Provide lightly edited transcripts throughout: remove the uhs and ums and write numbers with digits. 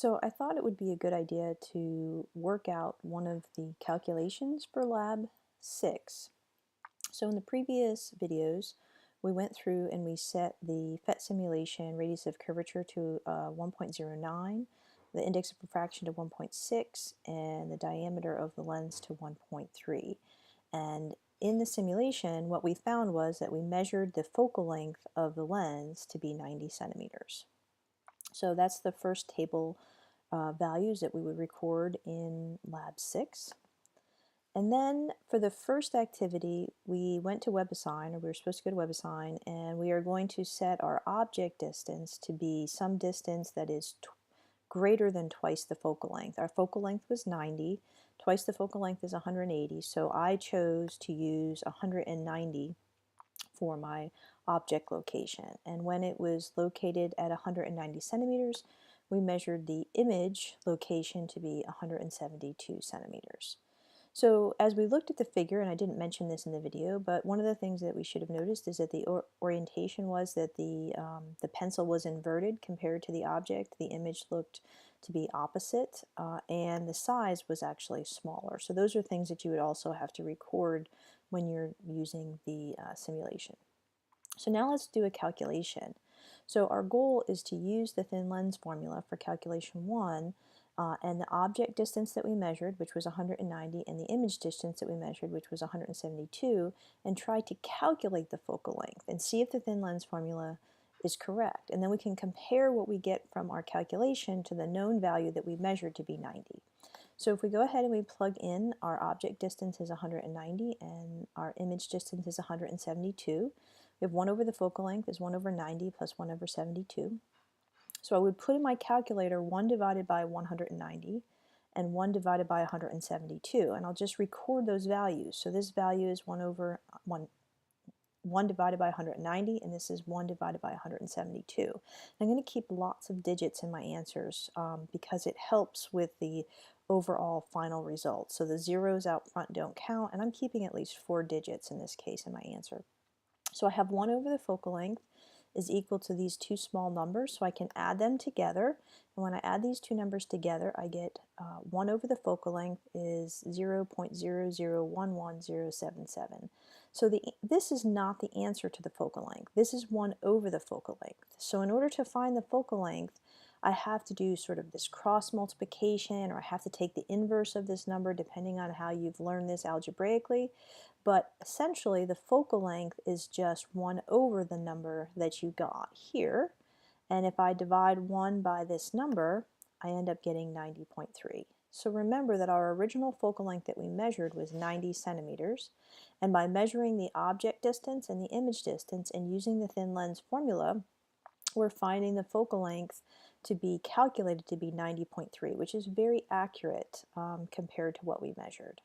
So I thought it would be a good idea to work out one of the calculations for Lab 6. So in the previous videos, we went through and we set the PhET simulation radius of curvature to 1.09, the index of refraction to 1.6, and the diameter of the lens to 1.3. And in the simulation, what we found was that we measured the focal length of the lens to be 90 centimeters. So that's the first table values that we would record in Lab 6. And then for the first activity, we went to WebAssign, or we were supposed to go to WebAssign, and we are going to set our object distance to be some distance that is greater than twice the focal length. Our focal length was 90, twice the focal length is 180, so I chose to use 190 for my object location. And when it was located at 190 centimeters, we measured the image location to be 172 centimeters. So as we looked at the figure, and I didn't mention this in the video, but one of the things that we should have noticed is that the orientation was that the pencil was inverted compared to the object. The image looked to be opposite, and the size was actually smaller. So those are things that you would also have to record when you're using the simulation. So now let's do a calculation. So our goal is to use the thin lens formula for calculation 1, and the object distance that we measured, which was 190, and the image distance that we measured, which was 172, and try to calculate the focal length and see if the thin lens formula is correct. And then we can compare what we get from our calculation to the known value that we measured to be 90. So if we go ahead and we plug in our object distance is 190 and our image distance is 172, we have 1 over the focal length is 1 over 90 plus 1 over 72. So I would put in my calculator 1 divided by 190 and 1 divided by 172, and I'll just record those values. So this value is 1 divided by 190, and this is 1 divided by 172. I'm going to keep lots of digits in my answers because it helps with the overall final result. So the zeros out front don't count, and I'm keeping at least 4 digits in this case in my answer. So I have 1 over the focal length is equal to these two small numbers, so I can add them together. And when I add these two numbers together, I get 1 over the focal length is 0.0011077. So this is not the answer to the focal length. This is 1 over the focal length. So in order to find the focal length, I have to do sort of this cross multiplication, or I have to take the inverse of this number depending on how you've learned this algebraically. But essentially the focal length is just 1 over the number that you got here. And if I divide 1 by this number, I end up getting 90.3. So remember that our original focal length that we measured was 90 centimeters. And by measuring the object distance and the image distance and using the thin lens formula, we're finding the focal length to be calculated to be 90.3, which is very accurate compared to what we measured.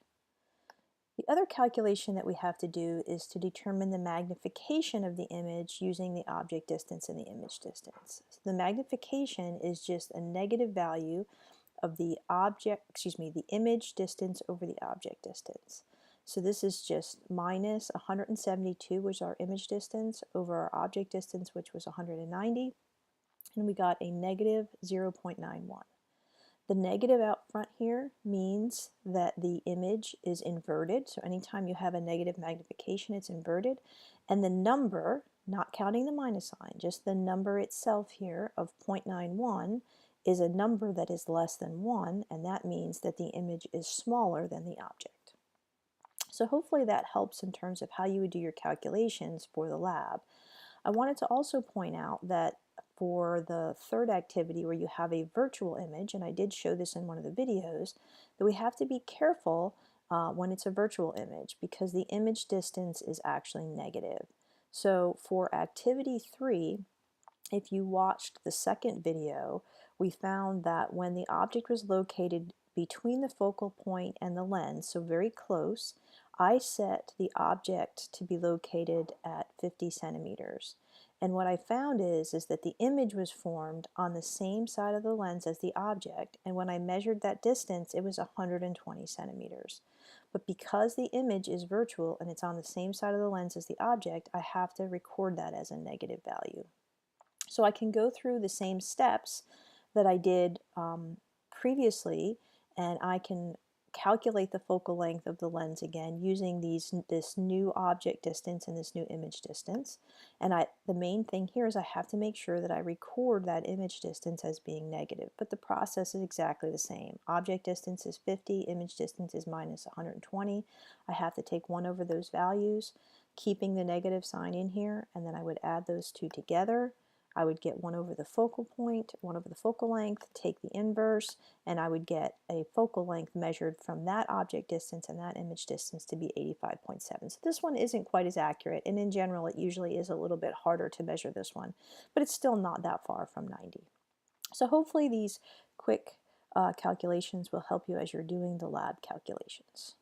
The other calculation that we have to do is to determine the magnification of the image using the object distance and the image distance. So the magnification is just a negative value of the image distance over the object distance. So this is just minus 172, which is our image distance, over our object distance, which was 190, and we got a negative 0.91. The negative out front here means that the image is inverted. So anytime you have a negative magnification, it's inverted. And the number, not counting the minus sign, just the number itself here of 0.91 is a number that is less than 1, and that means that the image is smaller than the object. So hopefully that helps in terms of how you would do your calculations for the lab. I wanted to also point out that for the third activity where you have a virtual image, and I did show this in one of the videos, that we have to be careful when it's a virtual image because the image distance is actually negative. So for activity 3, if you watched the second video, we found that when the object was located between the focal point and the lens, so very close, I set the object to be located at 50 centimeters. And what I found is that the image was formed on the same side of the lens as the object, and when I measured that distance, it was 120 centimeters. But because the image is virtual and it's on the same side of the lens as the object, I have to record that as a negative value. So I can go through the same steps that I did previously, and I can calculate the focal length of the lens again using this new object distance and this new image distance. And the main thing here is I have to make sure that I record that image distance as being negative, but the process is exactly the same. Object distance is 50, image distance is minus 120. I have to take 1 over those values, keeping the negative sign in here, and then I would add those two together. I would get 1 over the focal point, 1 over the focal length, take the inverse, and I would get a focal length measured from that object distance and that image distance to be 85.7. So this one isn't quite as accurate, and in general it usually is a little bit harder to measure this one, but it's still not that far from 90. So hopefully these quick calculations will help you as you're doing the lab calculations.